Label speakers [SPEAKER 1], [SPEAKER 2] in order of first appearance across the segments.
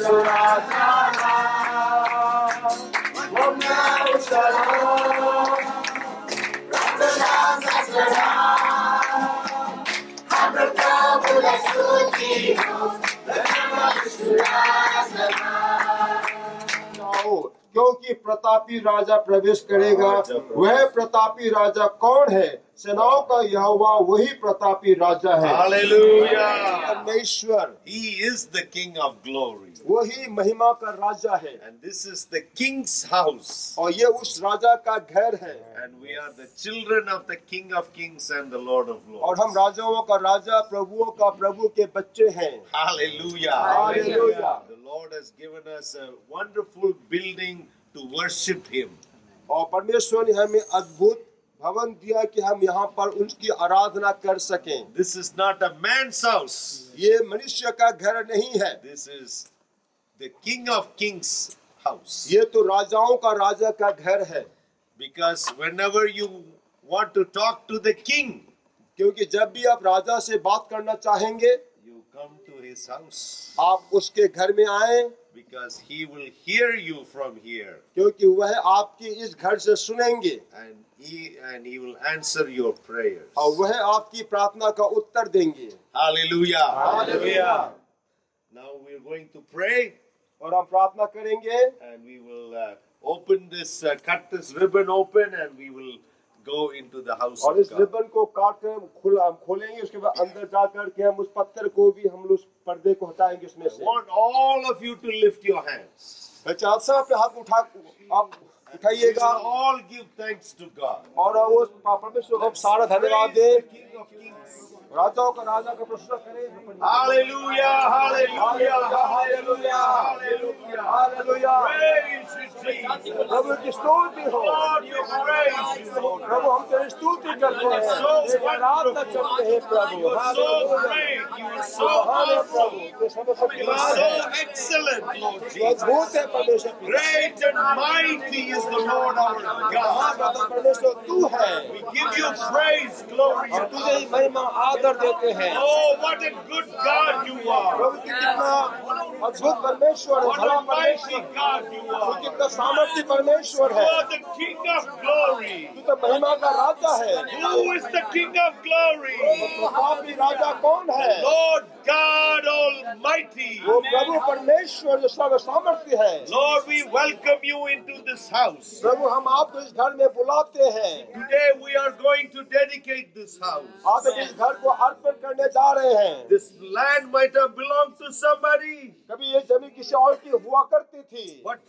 [SPEAKER 1] यीशु राजा वो मैं उसका नाम प्रार्थना सजना हम प्रभु स्तुति हो यीशु राजा क्योंकि प्रतापी राजा प्रवेश करेगा। वह प्रतापी राजा कौन है? सेनाओं का यहोवा वही प्रतापी राजा है।
[SPEAKER 2] हालेलुया।
[SPEAKER 1] परमेश्वर
[SPEAKER 2] He is the King of glory.
[SPEAKER 1] वही महिमा का राजा है।
[SPEAKER 2] And this is the King's house.
[SPEAKER 1] और ये उस राजा का घर है।
[SPEAKER 2] And we are the children of the King of kings and the Lord of lords.
[SPEAKER 1] और हम राजाओं का राजा प्रभुओं का प्रभु के बच्चे हैं।
[SPEAKER 2] Hallelujah.
[SPEAKER 1] Hallelujah.
[SPEAKER 2] The Lord has given us a wonderful building to worship Him.
[SPEAKER 1] और परमेश्वर ने हमें अद्भुत भवन दिया कि हम यहाँ पर उसकी आराधना कर सकें।
[SPEAKER 2] This is not a man's house.
[SPEAKER 1] ये मनुष्य का घर नहीं है।
[SPEAKER 2] This is the King of kings house.
[SPEAKER 1] ये तो राजाओं का राजा का घर है।
[SPEAKER 2] Because whenever you want to talk to the king,
[SPEAKER 1] क्योंकि जब भी आप राजा से बात करना चाहेंगे,
[SPEAKER 2] you come to his house.
[SPEAKER 1] आप उसके घर में आए,
[SPEAKER 2] Because he will hear you from here.
[SPEAKER 1] क्योंकि वह आपकी इस घर से सुनेंगे
[SPEAKER 2] And he will answer your prayers.
[SPEAKER 1] और वह आपकी प्रार्थना का उत्तर देंगे।
[SPEAKER 2] Hallelujah.
[SPEAKER 1] Hallelujah.
[SPEAKER 2] Now we are going to pray.
[SPEAKER 1] और हम प्रार्थना करेंगे।
[SPEAKER 2] And we will open this, cut this ribbon open, and we will go into the house
[SPEAKER 1] और
[SPEAKER 2] of
[SPEAKER 1] इस
[SPEAKER 2] God.
[SPEAKER 1] रिबन को काट कर हम खोलेंगे, उसके बाद अंदर जाकर के हम उस पत्थर को भी हम उस पर्दे को हटाएंगे उसमें
[SPEAKER 2] I
[SPEAKER 1] से।
[SPEAKER 2] want all of you to lift your hands.
[SPEAKER 1] मैं चाहता हूं अपने हाथ उठा आप
[SPEAKER 2] We
[SPEAKER 1] उठाइएगा
[SPEAKER 2] will all give thanks to God.
[SPEAKER 1] और वो परमेश्वर को सारा धन्यवाद
[SPEAKER 2] Praise
[SPEAKER 1] they.
[SPEAKER 2] the King of Kings.
[SPEAKER 1] राजाओं का राजा का प्रश्न करें।
[SPEAKER 2] Hallelujah, hallelujah,
[SPEAKER 1] hallelujah,
[SPEAKER 2] hallelujah.
[SPEAKER 1] Hallelujah.
[SPEAKER 2] Praise you, Jesus.
[SPEAKER 1] प्रभु की स्तुति हो।
[SPEAKER 2] Lord, we praise you, Lord.
[SPEAKER 1] प्रभु हम तेरी स्तुति करते हैं, तेरी आराधना करते हैं प्रभु।
[SPEAKER 2] You are so great. You are so awesome. You are so excellent, Lord Jesus.
[SPEAKER 1] अद्भुत है परमेश्वर।
[SPEAKER 2] Great and mighty is the Lord our God.
[SPEAKER 1] परमेश्वर तू है।
[SPEAKER 2] We give you praise, glory,
[SPEAKER 1] हम
[SPEAKER 2] and
[SPEAKER 1] तुझे ही
[SPEAKER 2] honor.
[SPEAKER 1] महिमा आदर देते हैं।
[SPEAKER 2] Oh, what a good God you are.
[SPEAKER 1] प्रभु की कितना अद्भुत परमेश्वर है,
[SPEAKER 2] What
[SPEAKER 1] भला
[SPEAKER 2] a mighty
[SPEAKER 1] परमेश्वर,
[SPEAKER 2] God you
[SPEAKER 1] तू
[SPEAKER 2] are.
[SPEAKER 1] कितना सामर्थ्य परमेश्वर
[SPEAKER 2] You
[SPEAKER 1] है।
[SPEAKER 2] are the King of glory.
[SPEAKER 1] तू तो महिमा का राजा है।
[SPEAKER 2] Who is the King of glory?
[SPEAKER 1] प्रतापी राजा कौन है?
[SPEAKER 2] Lord God Almighty.
[SPEAKER 1] वो प्रभु परमेश्वर जो सर्व सामर्थ्य है।
[SPEAKER 2] Lord, we welcome you into this house.
[SPEAKER 1] प्रभु हम आपको इस घर में बुलाते हैं।
[SPEAKER 2] Today we are going to dedicate this house.
[SPEAKER 1] आप इस घर को अर्पण करने जा रहे हैं।
[SPEAKER 2] This land might have belonged to somebody,
[SPEAKER 1] कभी ये जमीन किसी और की हुआ करती थी,
[SPEAKER 2] but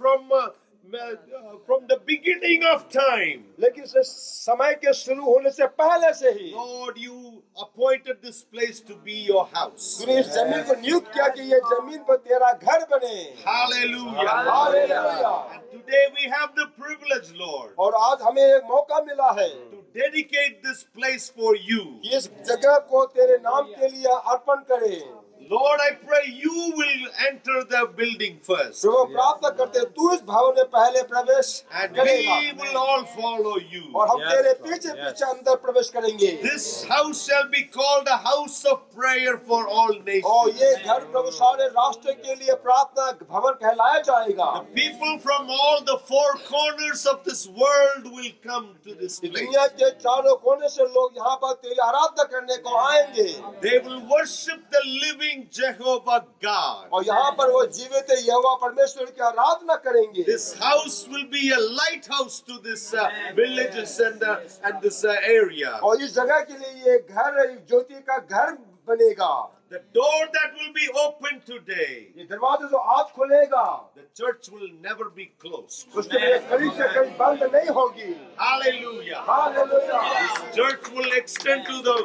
[SPEAKER 2] from the beginning of time,
[SPEAKER 1] लेकिन इस समय के शुरू होने से पहले से ही
[SPEAKER 2] Lord, you appointed this place to be your house.
[SPEAKER 1] तूने इस जमीन को नियुक्त किया कि ये जमीन पर तेरा घर बने।
[SPEAKER 2] Hallelujah.
[SPEAKER 1] Hallelujah.
[SPEAKER 2] And today we have the privilege, Lord,
[SPEAKER 1] और आज हमें एक मौका मिला है
[SPEAKER 2] to dedicate this place for you.
[SPEAKER 1] कि इस जगह को तेरे नाम के लिए अर्पण करें।
[SPEAKER 2] Lord, I pray you will enter the building first,
[SPEAKER 1] प्रभु प्रार्थना करते हैं तू इस भवन में पहले प्रवेश
[SPEAKER 2] and
[SPEAKER 1] करेगा
[SPEAKER 2] we will all follow you.
[SPEAKER 1] और हम तेरे पीछे पीछे अंदर प्रवेश करेंगे।
[SPEAKER 2] This house shall be called a house of prayer for all
[SPEAKER 1] और
[SPEAKER 2] nations.
[SPEAKER 1] ये घर प्रभु सारे राष्ट्र के लिए प्रार्थना भवन कहलाया जाएगा।
[SPEAKER 2] People from all the four corners of this world will come to this place.
[SPEAKER 1] दुनिया के चारों कोने से लोग यहाँ पर तेरी आराधना करने को आएंगे
[SPEAKER 2] They will worship the living Jehovah God.
[SPEAKER 1] और यहाँ पर वो जीवित यहोवा परमेश्वर की आराधना करेंगे।
[SPEAKER 2] This house will be a lighthouse to this villages and this area.
[SPEAKER 1] और इस जगह के लिए ये घर एक ज्योति का घर बनेगा।
[SPEAKER 2] The door that will be open today,
[SPEAKER 1] ये दरवाजा जो आज खुलेगा
[SPEAKER 2] the church will never be closed.
[SPEAKER 1] उसके लिए कड़ी से कड़ी बंद नहीं होगी।
[SPEAKER 2] Hallelujah.
[SPEAKER 1] Hallelujah.
[SPEAKER 2] This church will extend to the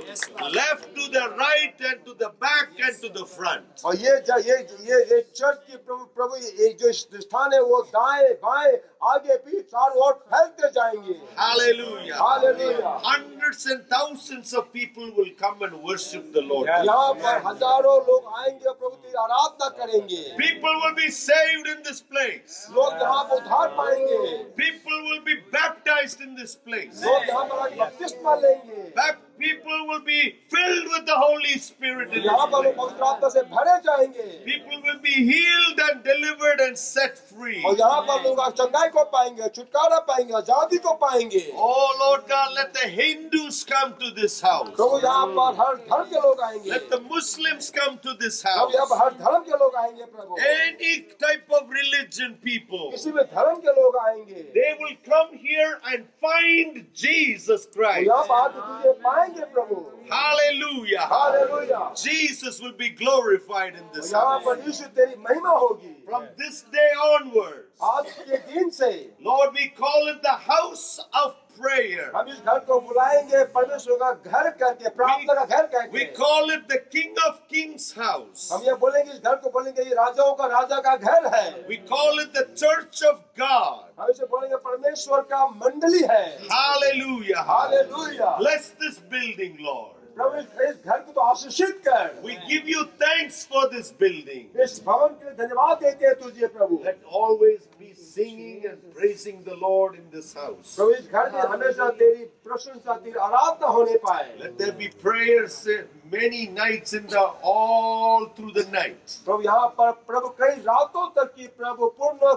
[SPEAKER 2] left, to the right, and to the back, and to the front.
[SPEAKER 1] और ये चर्च की प्रभु ये जो स्थान है वो दाएं बाएं आगे पीछे चारों ओर फैलते जाएंगे।
[SPEAKER 2] Hallelujah.
[SPEAKER 1] Hallelujah.
[SPEAKER 2] Hundreds and thousands of people will come and worship the Lord.
[SPEAKER 1] यहाँ पर हजारों लोग आएंगे और प्रभु की आराधना करेंगे।
[SPEAKER 2] People will be saved in this place.
[SPEAKER 1] लोग यहाँ पर उद्धार पाएंगे।
[SPEAKER 2] People will be baptized in this place.
[SPEAKER 1] लोग यहाँ पर बपतिस्मा लेंगे।
[SPEAKER 2] People people will be filled with the Holy Spirit in
[SPEAKER 1] यहाँ
[SPEAKER 2] this
[SPEAKER 1] पर लोग
[SPEAKER 2] place.
[SPEAKER 1] पवित्र आत्मा से भरे जाएंगे
[SPEAKER 2] People will be healed and delivered and set free.
[SPEAKER 1] और यहाँ पर लोग चंगाई को पाएंगे, छुटकारा पाएंगे, आजादी को पाएंगे।
[SPEAKER 2] Oh Lord God, let the Hindus come to this house.
[SPEAKER 1] प्रभु यहाँ पर हर धर्म के लोग आएंगे,
[SPEAKER 2] Let the Muslims come to this
[SPEAKER 1] Prabhu
[SPEAKER 2] house.
[SPEAKER 1] यहाँ पर हर धर्म के लोग आएंगे प्रभु,
[SPEAKER 2] Any type of religion people,
[SPEAKER 1] किसी भी धर्म के लोग आएंगे,
[SPEAKER 2] they will come here and find Jesus
[SPEAKER 1] और
[SPEAKER 2] Christ.
[SPEAKER 1] यहाँ पर आके तुझे पाएंगे प्रभु।
[SPEAKER 2] Hallelujah.
[SPEAKER 1] Hallelujah.
[SPEAKER 2] Jesus will be glorified in this
[SPEAKER 1] यहाँ
[SPEAKER 2] house.
[SPEAKER 1] पर यीशु तेरी महिमा होगी।
[SPEAKER 2] From this day onwards,
[SPEAKER 1] आज के दिन से
[SPEAKER 2] Lord, we call it the house of prayer.
[SPEAKER 1] हम इस घर को बुलाएंगे परमेश्वर का घर करके, प्रार्थना का घर
[SPEAKER 2] We
[SPEAKER 1] करके।
[SPEAKER 2] call it the King of Kings house.
[SPEAKER 1] हम ये बोलेंगे, इस घर को बोलेंगे ये राजाओं का राजा का घर है।
[SPEAKER 2] We call it the Church of God.
[SPEAKER 1] हम इसे बोलेंगे परमेश्वर का मंडली है।
[SPEAKER 2] Hallelujah.
[SPEAKER 1] Hallelujah.
[SPEAKER 2] Bless this building, Lord.
[SPEAKER 1] प्रभु इस घर को तो आशीषित कर।
[SPEAKER 2] We give you thanks for this building.
[SPEAKER 1] इस भवन के लिए धन्यवाद देते हैं तुझे प्रभु।
[SPEAKER 2] Let always be singing and praising the Lord in this house.
[SPEAKER 1] प्रभु इस घर में हमेशा तेरी प्रशंसा, तेरी आराधना होने पाए।
[SPEAKER 2] Let there be prayers many nights in the all through the night.
[SPEAKER 1] प्रभु यहाँ पर प्रभु कई रातों तक की प्रभु पूर्ण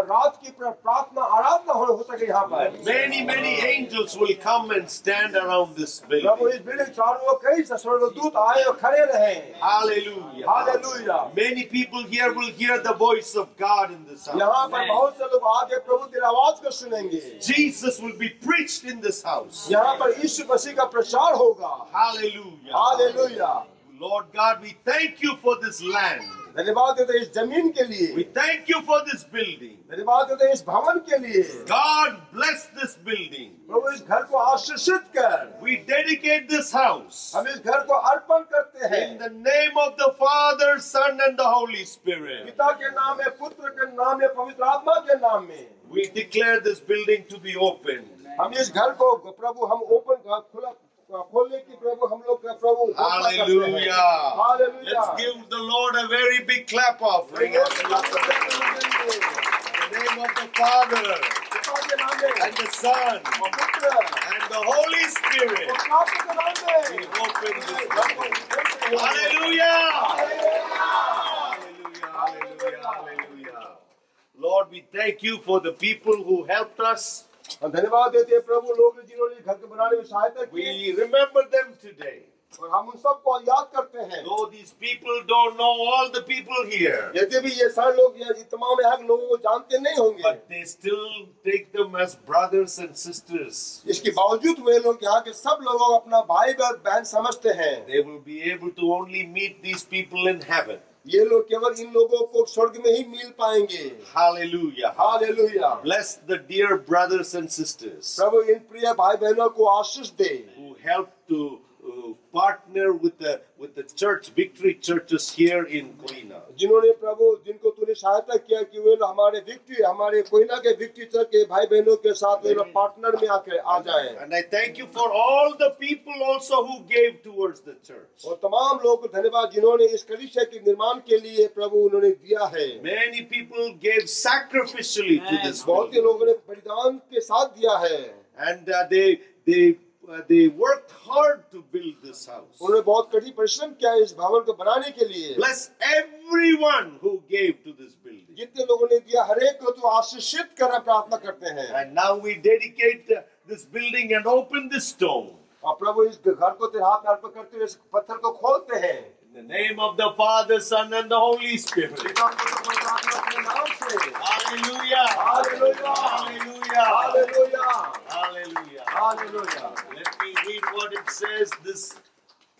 [SPEAKER 1] रात की प्रार्थना आराधना हो सके यहाँ पर।
[SPEAKER 2] Many angels will come and stand around this
[SPEAKER 1] Prabhu
[SPEAKER 2] building.
[SPEAKER 1] इस बिल्डिंग चारों ओर कई स्वर्गदूत आए और खड़े रहे।
[SPEAKER 2] Hallelujah.
[SPEAKER 1] Hallelujah.
[SPEAKER 2] Many people here will hear the voice of God in this house.
[SPEAKER 1] यहाँ पर बहुत से लोग आगे प्रभु तेरी आवाज को सुनेंगे।
[SPEAKER 2] Jesus will be preached in this house.
[SPEAKER 1] यहाँ पर यीशु मसीह का प्रचार होगा।
[SPEAKER 2] Hallelujah.
[SPEAKER 1] Hallelujah.
[SPEAKER 2] Lord God, we thank you for this land.
[SPEAKER 1] धन्यवाद देते हैं इस जमीन के लिए।
[SPEAKER 2] We thank you for this building.
[SPEAKER 1] धन्यवाद देते हैं इस भवन के लिए।
[SPEAKER 2] God bless this building.
[SPEAKER 1] प्रभु इस घर को आशीषित कर।
[SPEAKER 2] We dedicate this house
[SPEAKER 1] हम इस घर को अर्पण करते हैं
[SPEAKER 2] in the name of the Father, Son, and the Holy Spirit.
[SPEAKER 1] पिता के नाम में, पुत्र के नाम में, पवित्र आत्मा के नाम में।
[SPEAKER 2] We declare this building to be open.
[SPEAKER 1] हम इस घर को प्रभु हम ओपन खुला खोलने की प्रभु हम लोग प्रभु घोषणा करते हैं।
[SPEAKER 2] Hallelujah.
[SPEAKER 1] Hallelujah.
[SPEAKER 2] Let's give the Lord a very big clap offering. In the name of the Father,
[SPEAKER 1] पिता के नाम में
[SPEAKER 2] and the Son,
[SPEAKER 1] और पुत्र
[SPEAKER 2] and the Holy Spirit.
[SPEAKER 1] और आत्मा के नाम
[SPEAKER 2] We
[SPEAKER 1] में।
[SPEAKER 2] open this building. Hallelujah. Hallelujah. Hallelujah. Lord, we thank you for the people who helped us.
[SPEAKER 1] हम धन्यवाद देते हैं प्रभु लोग जिन्होंने घर के बनाने में सहायता की
[SPEAKER 2] We remember them today.
[SPEAKER 1] और हम उन सबको याद करते हैं।
[SPEAKER 2] Though these people don't know all the people here,
[SPEAKER 1] यदि भी ये सारे लोग ये तमाम यहाँ के लोगों को जानते नहीं होंगे,
[SPEAKER 2] but they still take them as brothers and sisters.
[SPEAKER 1] इसके बावजूद वे लोग यहाँ के सब लोगों को अपना भाई और बहन समझते हैं।
[SPEAKER 2] They will be able to only meet these people in heaven.
[SPEAKER 1] ये लोग केवल इन लोगों को स्वर्ग में ही मिल पाएंगे।
[SPEAKER 2] Hallelujah.
[SPEAKER 1] Hallelujah.
[SPEAKER 2] Bless the dear brothers and sisters
[SPEAKER 1] प्रभु इन प्रिय भाई बहनों को आशीष दे
[SPEAKER 2] who help to partner with the church, Victory churches here in Koina.
[SPEAKER 1] जिन्होंने प्रभु जिनको तूने सहायता किया कि वे लोग हमारे कोयना के विक्ट्री चर्च के भाई बहनों के साथ वे लोग पार्टनर में आकर आ जाएं।
[SPEAKER 2] And I thank you for all the people also who gave towards the church.
[SPEAKER 1] और तमाम लोगों को धन्यवाद जिन्होंने इस कलीसिया के निर्माण के लिए प्रभु उन्होंने दिया है।
[SPEAKER 2] Many people gave sacrificially to this
[SPEAKER 1] बहुत
[SPEAKER 2] building.
[SPEAKER 1] ही लोगों ने बलिदान के साथ दिया है।
[SPEAKER 2] And they worked hard to build this house.
[SPEAKER 1] उन्होंने बहुत कठिन परिश्रम किया इस भवन को बनाने के लिए।
[SPEAKER 2] Bless everyone who gave to this building.
[SPEAKER 1] जितने लोगों ने दिया हर एक को तो आशीषित करना प्रार्थना करते हैं।
[SPEAKER 2] And now we dedicate this building and open this stone.
[SPEAKER 1] और प्रभु इस घर को तेरे हाथ में अर्पण करते हुए इस पत्थर को खोलते हैं।
[SPEAKER 2] In the name of the Father, Son, and the Holy Spirit. Hallelujah.
[SPEAKER 1] Hallelujah.
[SPEAKER 2] Hallelujah.
[SPEAKER 1] Hallelujah.
[SPEAKER 2] Hallelujah.
[SPEAKER 1] Hallelujah.
[SPEAKER 2] Let me read what it says. This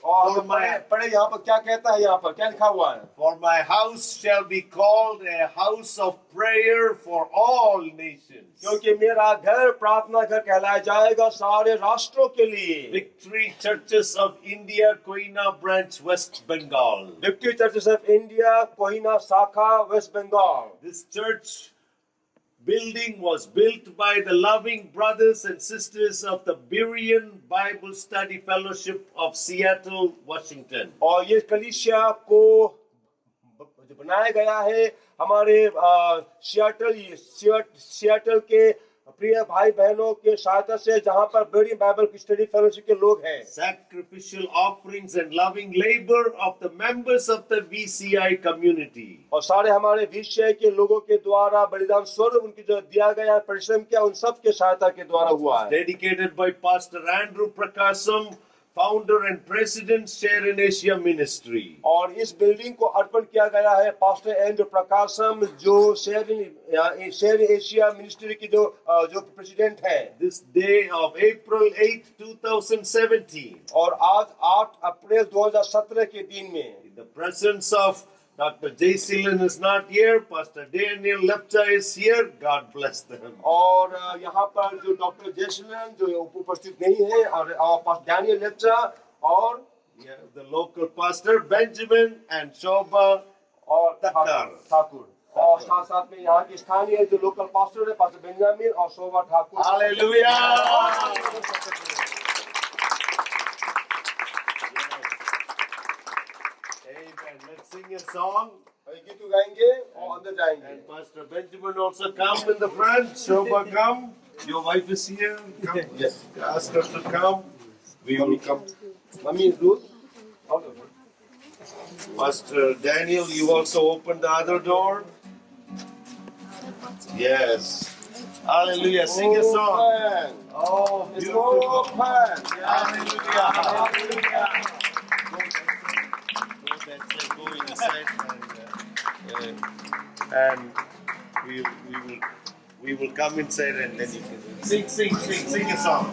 [SPEAKER 1] और हम पढ़े यहाँ पर क्या कहता है, यहाँ पर क्या लिखा हुआ है?
[SPEAKER 2] For my house shall be called a house of prayer for all nations.
[SPEAKER 1] क्योंकि मेरा घर प्रार्थना घर कहलाया जाएगा सारे राष्ट्रों के लिए।
[SPEAKER 2] Victory Churches of India, Koina branch, West Bengal.
[SPEAKER 1] Victory churches of India Kohina शाखा West Bengal.
[SPEAKER 2] This church building was built by the loving brothers and sisters of the Berean Bible Study Fellowship of Seattle, Washington.
[SPEAKER 1] और ये कलीसिया को बनाया गया है हमारे Seattle के प्रिय भाई बहनों के सहायता से जहाँ पर बड़ी बाइबल स्टडी फेलोशिप के लोग हैं,
[SPEAKER 2] sacrificial offerings and loving labor of the members of the VCI community.
[SPEAKER 1] और सारे हमारे विषय के लोगों के द्वारा बलिदान स्वरूप उनकी जो दिया गया परिश्रम किया उन सब के सहायता के द्वारा हुआ है।
[SPEAKER 2] Dedicated by Pastor Andrew Prakasam, founder and president Share in Asia Ministry.
[SPEAKER 1] और इस बिल्डिंग को अर्पण किया गया है पास्टर एंड्रू प्रकाशम जो शेयर एशिया मिनिस्ट्री की जो प्रेसिडेंट है।
[SPEAKER 2] This day of April 8, 2017,
[SPEAKER 1] और आज 8 अप्रैल 2017 के दिन में
[SPEAKER 2] in the presence of Dr. Jay Silan is not here, Pastor Daniel Lepcha is here, God bless them.
[SPEAKER 1] और यहाँ पर जो डॉक्टर जयसिलन जो उपस्थित नहीं है और पास्टर डैनियल लेप्चा और
[SPEAKER 2] The local pastor Benjamin and Shobha
[SPEAKER 1] और
[SPEAKER 2] Thakkar.
[SPEAKER 1] ठाकुर और साथ साथ में यहाँ के स्थानीय जो लोकल पास्टर है पास्टर बेंजामिन और शोभा Thakur.
[SPEAKER 2] Hallelujah! Amen. Let's sing a song.
[SPEAKER 1] गीत गाएंगे और अंदर जाएंगे।
[SPEAKER 2] And Pastor Benjamin also come in the front. Shobha come. Your wife is here. Come.
[SPEAKER 1] Yes.
[SPEAKER 2] Ask her to come. We will come.
[SPEAKER 1] Mummy Ruth
[SPEAKER 2] Pastor Daniel, you also open the other door. Yes. Hallelujah. Sing a song. Oh, beautiful. Hallelujah. Hallelujah. Go inside and we will come inside and then you can sing a song.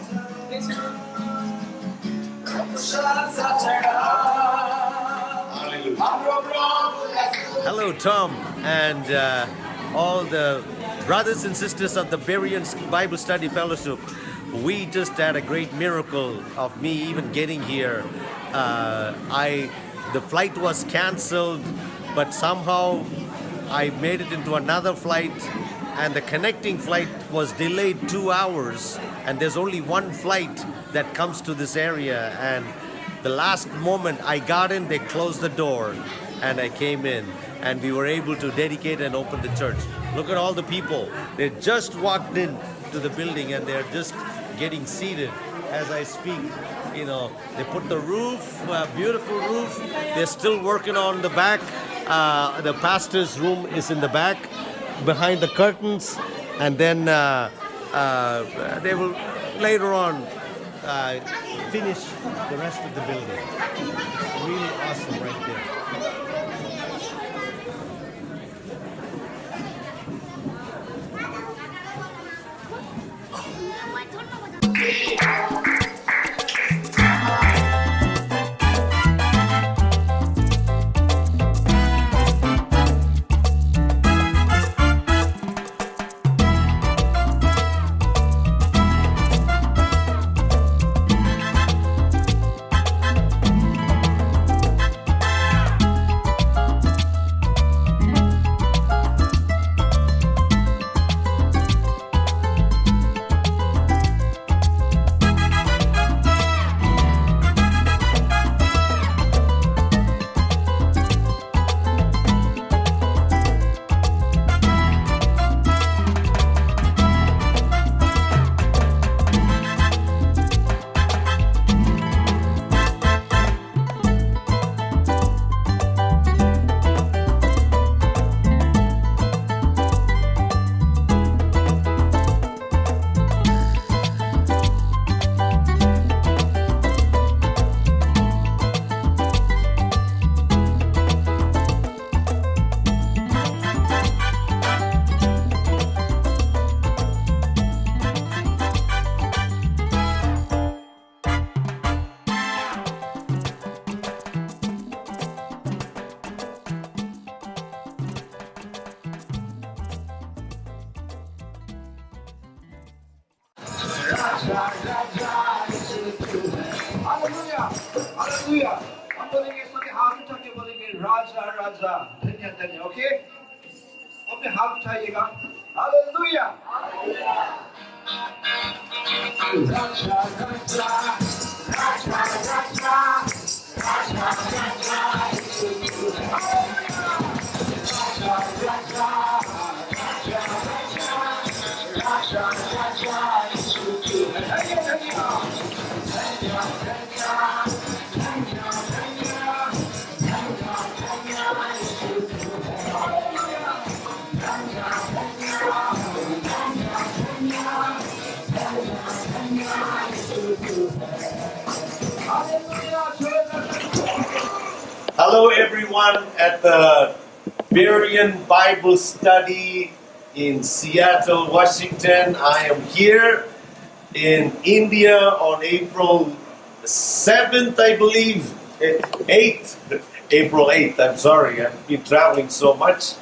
[SPEAKER 3] Hello, Tom, and all the brothers and sisters of the Berean Bible Study Fellowship. We just had a great miracle of me even getting here. The flight was cancelled, but somehow I made it into another flight, and the connecting flight was delayed 2 hours, and there's only one flight that comes to this area, and the last moment I got in, they closed the door, and I came in, and we were able to dedicate and open the church. Look at all the people. They just walked in to the building, and they're just getting seated as I speak. You know, they put the roof, beautiful roof. They're still working on the back. The pastor's room is in the back, behind the curtains, and then they will later on finish the rest of the building. It's really awesome right there.
[SPEAKER 4] Hallelujah hallelujah हम बोलेंगे सबके हाथ उठा के बोलेंगे राजा राजा धन्य धन्य okay अपने हाथ उठाइएगा hallelujah Raja Raja Raja Raja Raja Raja Raja Raja
[SPEAKER 2] Hello, everyone at the Berean Bible Study in Seattle, Washington. I am here in India on April 7th, I believe. 8th. April 8th, I'm sorry. I've been traveling so much,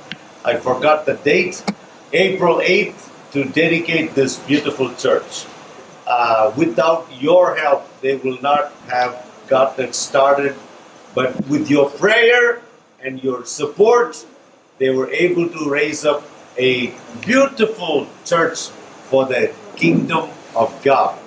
[SPEAKER 2] I forgot the date. April 8th to dedicate this beautiful church. Without your help, they will not have gotten started. But with your prayer and your support, they were able to raise up a beautiful church for the kingdom of God.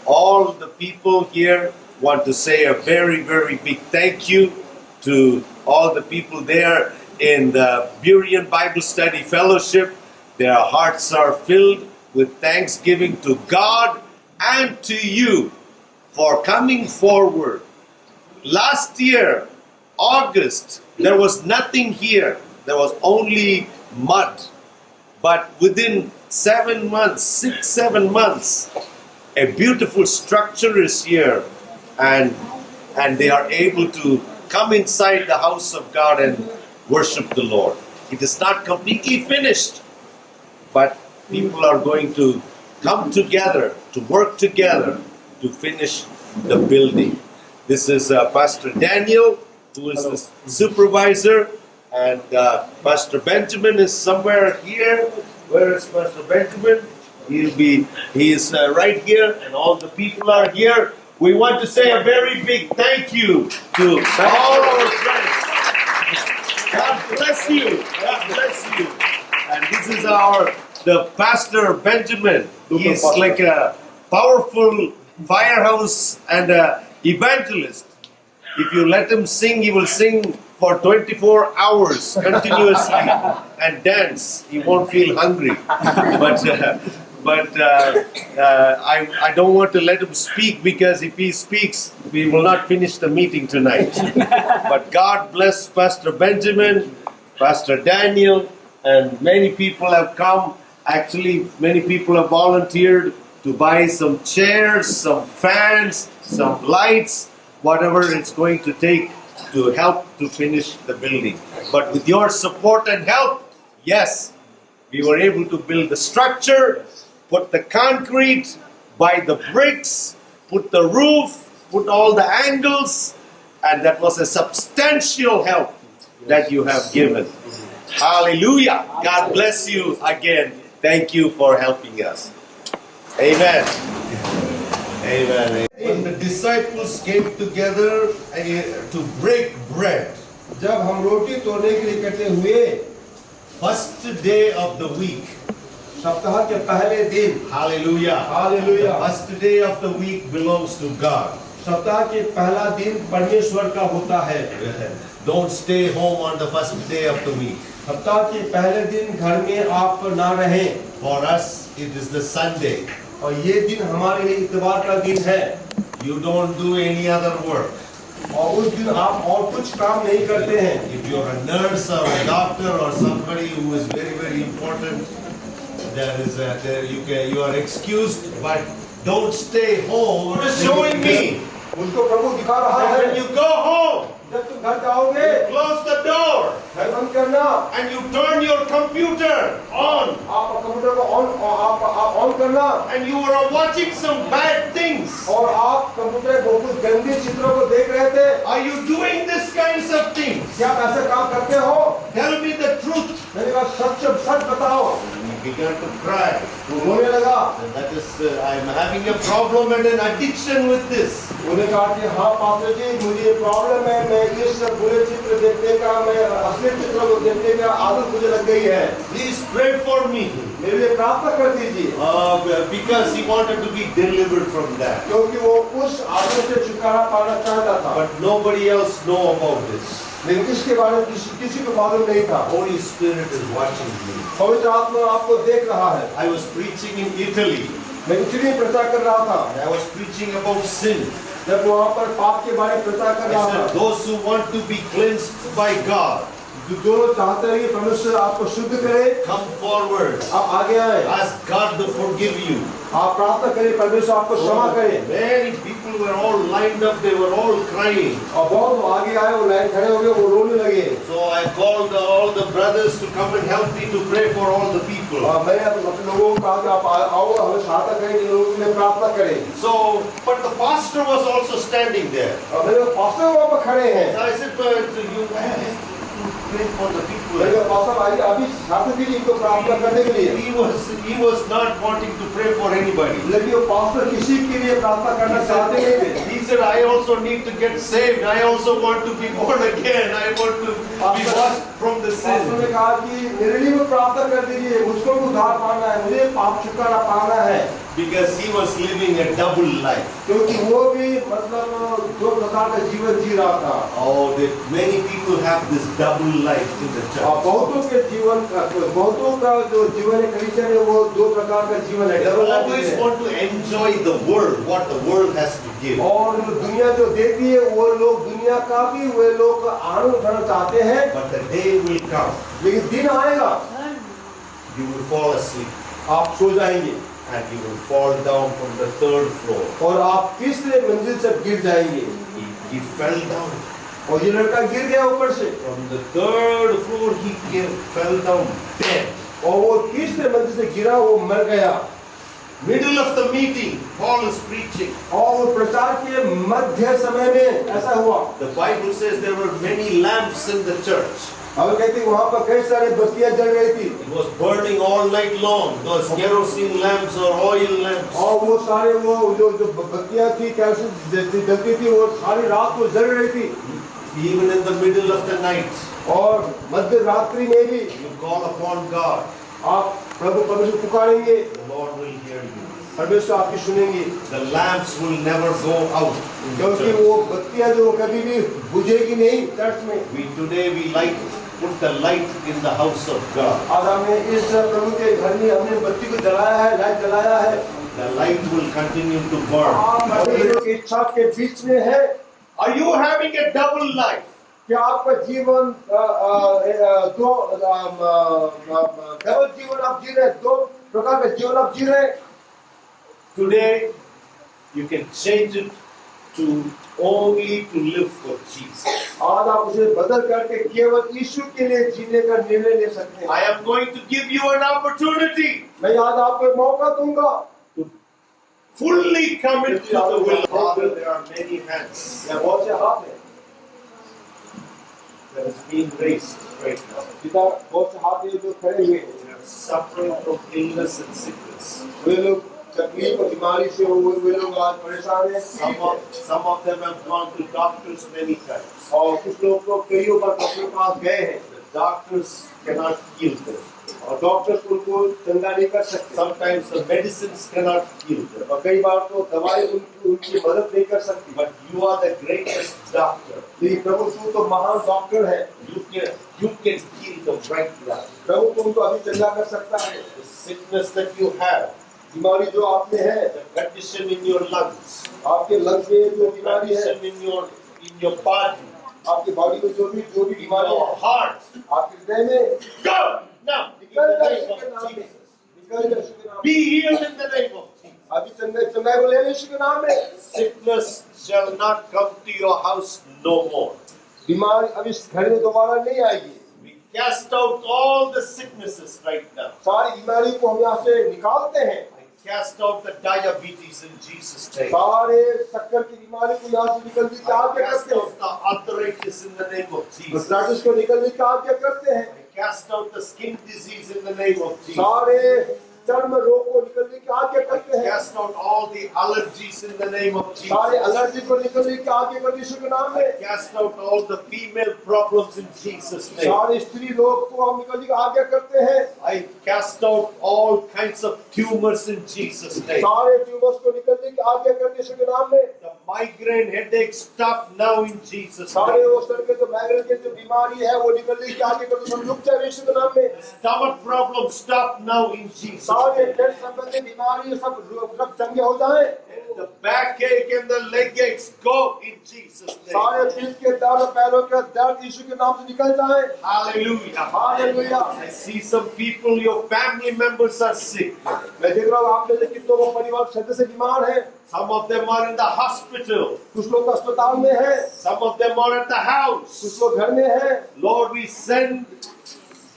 [SPEAKER 2] All the people here want to say a very, very big thank you to all the people there in the Berean Bible Study Fellowship. Their hearts are filled with thanksgiving to God and to you for coming forward. Last year, August, there was nothing here. There was only mud. But within 7 months, 6, 7 months, a beautiful structure is here. And they are able to come inside the house of God and worship the Lord. It is not completely finished, but people are going to come together, to work together to finish the building. This is Pastor Daniel, who is the supervisor, and Pastor Benjamin is somewhere here. Where is Pastor Benjamin? He is right here, and all the people are here. We want to say a very big thank you to all our friends. God bless you. God bless you. And this is the Pastor Benjamin. He is like a powerful firehouse and evangelist. If you let him sing, he will sing for 24 hours continuously and dance. He won't feel hungry. But I don't want to let him speak, because if he speaks, we will not finish the meeting tonight. But God bless Pastor Benjamin, Pastor Daniel, and many people have come. Actually, many people have volunteered to buy some chairs, some fans, some lights, whatever it's going to take to help to finish the building. But with your support and help, yes, we were able to build the structure, put the concrete, buy the bricks, put the roof, put all the angles, and that was a substantial help that you have given. Hallelujah. God bless you again. Thank you for helping us. Amen. Amen. When the disciples came together to break bread,
[SPEAKER 1] जब हम रोटी तोड़ने के लिए इकट्ठे हुए,
[SPEAKER 2] first day of the week.
[SPEAKER 1] सप्ताह के पहले दिन,
[SPEAKER 2] Hallelujah.
[SPEAKER 1] Hallelujah,
[SPEAKER 2] First day of the week belongs to God.
[SPEAKER 1] सप्ताह के पहला दिन परमेश्वर का होता है.
[SPEAKER 2] Don't stay home on the first day of the week.
[SPEAKER 1] सप्ताह के पहले दिन घर में आप ना रहें.
[SPEAKER 2] For us, it is the Sunday.
[SPEAKER 1] और ये दिन हमारे लिए इतवार का दिन है.
[SPEAKER 2] You don't do any other work.
[SPEAKER 1] और उस दिन आप और कुछ काम नहीं करते हैं.
[SPEAKER 2] If you're a nurse or a doctor or somebody who is very, very important, you are excused, but don't stay home. What is showing me?
[SPEAKER 1] उनको प्रभु दिखा रहा है.
[SPEAKER 2] When you go home,
[SPEAKER 1] जब तुम घर जाओगे,
[SPEAKER 2] close the door,
[SPEAKER 1] घर बंद करना,
[SPEAKER 2] and you turn your computer on,
[SPEAKER 1] आप कंप्यूटर को ऑन करना,
[SPEAKER 2] and you are watching some bad things.
[SPEAKER 1] और आप कंप्यूटर को कुछ गंदे चित्रों को देख रहे थे.
[SPEAKER 2] Are you doing these kinds of things?
[SPEAKER 1] क्या आप ऐसे काम करते हो?
[SPEAKER 2] Tell me the truth.
[SPEAKER 1] मेरे पास सच बताओ.
[SPEAKER 2] He began to cry.
[SPEAKER 1] वो रोने लगा.
[SPEAKER 2] And that is, I'm having a problem and an addiction with this.
[SPEAKER 1] उन्हें कहा कि हाँ पास्टर जी, मुझे प्रॉब्लम है. मैं इस बुरे चित्र देखने का, मैं असली चित्रों को देखने का आदत मुझे लग गई है.
[SPEAKER 2] Please pray for me.
[SPEAKER 1] मेरे लिए प्रार्थना कर दीजिए.
[SPEAKER 2] Because he wanted to be delivered from that.
[SPEAKER 1] क्योंकि वो उस आदत से छुटकारा पाना चाहता था.
[SPEAKER 2] But nobody else know about this.
[SPEAKER 1] लेकिन इसके बारे में किसी को मालूम नहीं था.
[SPEAKER 2] Holy Spirit is watching me.
[SPEAKER 1] पवित्र आत्मा आपको देख रहा है.
[SPEAKER 2] I was preaching in Italy.
[SPEAKER 1] मैं इटली में प्रचार कर रहा था.
[SPEAKER 2] And I was preaching about sin.
[SPEAKER 1] जब वहाँ पर पाप के बारे में प्रचार कर
[SPEAKER 2] I
[SPEAKER 1] रहा
[SPEAKER 2] said,
[SPEAKER 1] था.
[SPEAKER 2] those who want to be cleansed by God,
[SPEAKER 1] जो लोग चाहते हैं कि परमेश्वर आपको शुद्ध करे,
[SPEAKER 2] come forward.
[SPEAKER 1] आप आगे आए,
[SPEAKER 2] Ask God to forgive you.
[SPEAKER 1] आप प्रार्थना करें परमेश्वर आपको क्षमा करे।
[SPEAKER 2] Many people were all lined up, they were all crying.
[SPEAKER 1] और बहुत लोग आगे आए, वो लाइन खड़े हो गए, वो रोने लगे।
[SPEAKER 2] So I called all the brothers to come and help me to pray for all the people.
[SPEAKER 1] और मैंने अपने लोगों को कहा कि आप आओ, हमें सहायता करें, इन लोगों के लिए प्रार्थना करें।
[SPEAKER 2] So, but the pastor was also standing there.
[SPEAKER 1] और मेरे पास्टर वहाँ पर खड़े हैं।
[SPEAKER 2] So I said, but you pray for the people.
[SPEAKER 1] मैंने कहा, पास्टर भाई अभी सहायता दीजिए इनको प्रार्थना करने के लिए।
[SPEAKER 2] He was not wanting to pray for anybody.
[SPEAKER 1] लेकिन वो पास्टर किसी के लिए प्रार्थना करना चाहते नहीं थे।
[SPEAKER 2] He said, I also need to get saved. I also want to be born again. I want to be washed from the
[SPEAKER 1] pastor
[SPEAKER 2] sin.
[SPEAKER 1] ने कहा कि मेरे लिए भी प्रार्थना कर दीजिए, मुझको भी उद्धार पाना है, मुझे पाप छुटकारा पाना है।
[SPEAKER 2] Because he was living a double life.
[SPEAKER 1] क्योंकि वो भी मतलब दो प्रकार का जीवन जी रहा था।
[SPEAKER 2] Oh, that many people have this double life in the
[SPEAKER 1] और
[SPEAKER 2] church.
[SPEAKER 1] बहुतों के जीवन बहुतों का जो जीवन है क्रिश्चियन है वो दो प्रकार का जीवन है।
[SPEAKER 2] They
[SPEAKER 1] डबल लाइफ
[SPEAKER 2] always
[SPEAKER 1] है।
[SPEAKER 2] want to enjoy the world, what the world has to give.
[SPEAKER 1] और दुनिया जो देती है वो लोग दुनिया का भी वे लोग आनंद उठाना चाहते हैं।
[SPEAKER 2] But the day will come,
[SPEAKER 1] लेकिन दिन आएगा,
[SPEAKER 2] you will fall asleep
[SPEAKER 1] आप सो जाएंगे
[SPEAKER 2] and you will fall down from the third floor.
[SPEAKER 1] और आप तीसरे मंजिल से गिर जाएंगे।
[SPEAKER 2] He fell down.
[SPEAKER 1] और ये लड़का गिर गया ऊपर से
[SPEAKER 2] From the third floor, fell down dead.
[SPEAKER 1] और वो तीसरे मंजिल से गिरा, वो मर गया।
[SPEAKER 2] Middle of the meeting, Paul is preaching.
[SPEAKER 1] और वो प्रचार के मध्य समय में ऐसा हुआ।
[SPEAKER 2] The Bible says there were many lamps in the church.
[SPEAKER 1] अब कहते हैं वहाँ पर कई सारे बत्तियां जल रही थी
[SPEAKER 2] It was burning all night long. Those kerosene lamps or oil lamps.
[SPEAKER 1] और वो सारे वो जो बत्तियां थी कैसे जलती थी वो सारी रात को जल रही थी।
[SPEAKER 2] Even in the middle of the night,
[SPEAKER 1] और मध्य रात्रि में भी
[SPEAKER 2] you call upon God.
[SPEAKER 1] आप प्रभु परमेश्वर पुकारेंगे,
[SPEAKER 2] The Lord will hear you.
[SPEAKER 1] परमेश्वर आपकी सुनेंगे।
[SPEAKER 2] The lamps will never go out. in the
[SPEAKER 1] क्योंकि
[SPEAKER 2] church.
[SPEAKER 1] वो बत्तियां जो कभी भी बुझेगी नहीं चर्च में।
[SPEAKER 2] Today we put the light in the house of God.
[SPEAKER 1] आज हमने इस प्रभु के घर में हमने बत्ती को जलाया है, लाइट जलाया है।
[SPEAKER 2] The light will continue to burn.
[SPEAKER 1] परमेश्वर की इच्छा के बीच में है।
[SPEAKER 2] Are you having a double life?
[SPEAKER 1] क्या आपका जीवन दो डबल जीवन आप जी रहे हैं, दो प्रकार का जीवन आप जी रहे हैं।
[SPEAKER 2] Today you can change it to only to live for Jesus.
[SPEAKER 1] आज आप उसे बदल करके केवल यीशु के लिए जीने का निर्णय ले सकते हैं।
[SPEAKER 2] I am going to give you an opportunity
[SPEAKER 1] मैं आज आपको एक मौका दूंगा
[SPEAKER 2] to fully commit to the will of Father. There are many hands
[SPEAKER 1] या बहुत से हाथ हैं,
[SPEAKER 2] that is being raised right now.
[SPEAKER 1] पिता बहुत से हाथ हैं जो खड़े हुए हैं।
[SPEAKER 2] They are suffering from illness and sickness.
[SPEAKER 1] वे लोग तकलीफ और बीमारी से वे लोग आज परेशान हैं।
[SPEAKER 2] Some of them have gone to doctors many times.
[SPEAKER 1] और कुछ लोग तो कई बार डॉक्टर के पास गए हैं
[SPEAKER 2] The doctors cannot heal them.
[SPEAKER 1] और डॉक्टर उनको चंगा नहीं कर सकते।
[SPEAKER 2] Sometimes the medicines cannot heal them.
[SPEAKER 1] और कई बार तो दवाई उनकी मदद नहीं कर सकती।
[SPEAKER 2] But you are the greatest doctor.
[SPEAKER 1] लेकिन प्रभु तू तो महान डॉक्टर है।
[SPEAKER 2] You can heal them right now.
[SPEAKER 1] प्रभु तुमको अभी चंगा कर सकता है।
[SPEAKER 2] The sickness that you have,
[SPEAKER 1] बीमारी जो आप में है,
[SPEAKER 2] the condition in your lungs,
[SPEAKER 1] आपके लंग्स में जो बीमारी है,
[SPEAKER 2] condition in your body,
[SPEAKER 1] आपकी बॉडी में जो भी बीमारी
[SPEAKER 2] your
[SPEAKER 1] है,
[SPEAKER 2] heart,
[SPEAKER 1] आपके हृदय में
[SPEAKER 2] go now. In
[SPEAKER 1] निकल
[SPEAKER 2] the
[SPEAKER 1] जाए
[SPEAKER 2] name
[SPEAKER 1] यीशु
[SPEAKER 2] of
[SPEAKER 1] के नाम में,
[SPEAKER 2] Jesus.
[SPEAKER 1] निकल जाए यीशु के नाम में।
[SPEAKER 2] Be healed in the name of Jesus.
[SPEAKER 1] अभी चंगाई को ले ले यीशु के नाम में।
[SPEAKER 2] Sickness shall not come to your house no more.
[SPEAKER 1] बीमारी अब इस घर में दोबारा नहीं आएगी।
[SPEAKER 2] We cast out all the sicknesses right now.
[SPEAKER 1] सारी बीमारी को हम यहाँ से निकालते हैं।
[SPEAKER 2] I cast out the diabetes in Jesus' name.
[SPEAKER 1] सारे शक्कर की बीमारी को यहाँ से निकलने की
[SPEAKER 2] I
[SPEAKER 1] आज्ञा
[SPEAKER 2] cast
[SPEAKER 1] करते हैं।
[SPEAKER 2] out the arthritis in the name of Jesus.
[SPEAKER 1] Arthritis को निकलने की आज्ञा करते हैं।
[SPEAKER 2] I cast out the skin disease in the name of Jesus.
[SPEAKER 1] सारे चर्म रोग को निकलने की आज्ञा करते हैं।
[SPEAKER 2] Cast out all the allergies in the name of
[SPEAKER 1] सारे
[SPEAKER 2] Jesus.
[SPEAKER 1] एलर्जी को निकलने की आज्ञा करते यीशु के नाम में।
[SPEAKER 2] Cast out all the female problems in Jesus' name.
[SPEAKER 1] सारे स्त्री रोग को हम निकलने की आज्ञा करते हैं।
[SPEAKER 2] I cast out all kinds of tumors in Jesus' name.
[SPEAKER 1] सारे ट्यूमर्स को निकलने की आज्ञा करते यीशु के नाम में।
[SPEAKER 2] The migraine headache stop now in Jesus'
[SPEAKER 1] सारे
[SPEAKER 2] name.
[SPEAKER 1] वो सर के जो माइग्रेन के जो बीमारी है वो निकलने की आज्ञा करते सब रुक जाए यीशु के नाम में।
[SPEAKER 2] Stomach problems stop now in Jesus'
[SPEAKER 1] सारे
[SPEAKER 2] name.
[SPEAKER 1] पेट संबंधी बीमारी सब चंगे हो जाएं।
[SPEAKER 2] The backache and the leg aches go in Jesus' name.
[SPEAKER 1] सारे पीठ के दर्द, पैरों के दर्द यीशु के नाम से निकल जाए।
[SPEAKER 2] Hallelujah.
[SPEAKER 1] Hallelujah.
[SPEAKER 2] I see some people, your family members are sick.
[SPEAKER 1] मैं देख रहा हूँ आप में से कितनों को परिवार सदस्य बीमार हैं।
[SPEAKER 2] Some of them are in the hospital.
[SPEAKER 1] कुछ लोग अस्पताल में हैं,
[SPEAKER 2] Some of them are at the house.
[SPEAKER 1] कुछ लोग घर में हैं।
[SPEAKER 2] Lord, we send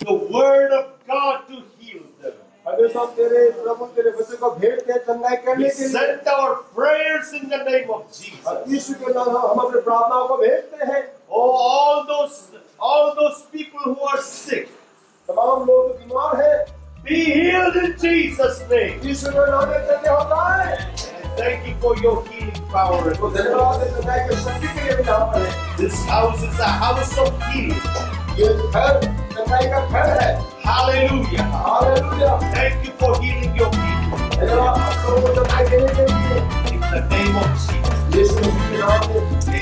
[SPEAKER 2] the word of God to heal them.
[SPEAKER 1] हमेशा तेरे प्रभु तेरे वचन को भेजते हैं चंगाई
[SPEAKER 2] We
[SPEAKER 1] करने के लिए।
[SPEAKER 2] send our prayers in the name of Jesus.
[SPEAKER 1] और यीशु के नाम हम अपने प्रार्थनाओं को भेजते हैं।
[SPEAKER 2] Oh, all those people who are sick,
[SPEAKER 1] तमाम लोग जो बीमार हैं,
[SPEAKER 2] be healed in Jesus' name.
[SPEAKER 1] यीशु के नाम में चंगे हो जाए।
[SPEAKER 2] And thank you for your healing power.
[SPEAKER 1] तो धन्यवाद है चंगाई के शक्ति के लिए भी यहाँ पर है।
[SPEAKER 2] This house is a house of healing.
[SPEAKER 1] ये घर चंगाई का घर है।
[SPEAKER 2] Hallelujah.
[SPEAKER 1] Hallelujah.
[SPEAKER 2] Thank you for healing your people.
[SPEAKER 1] धन्यवाद आप लोगों को चंगाई देने के लिए
[SPEAKER 2] In the name of Jesus.
[SPEAKER 1] यीशु मसीह के नाम में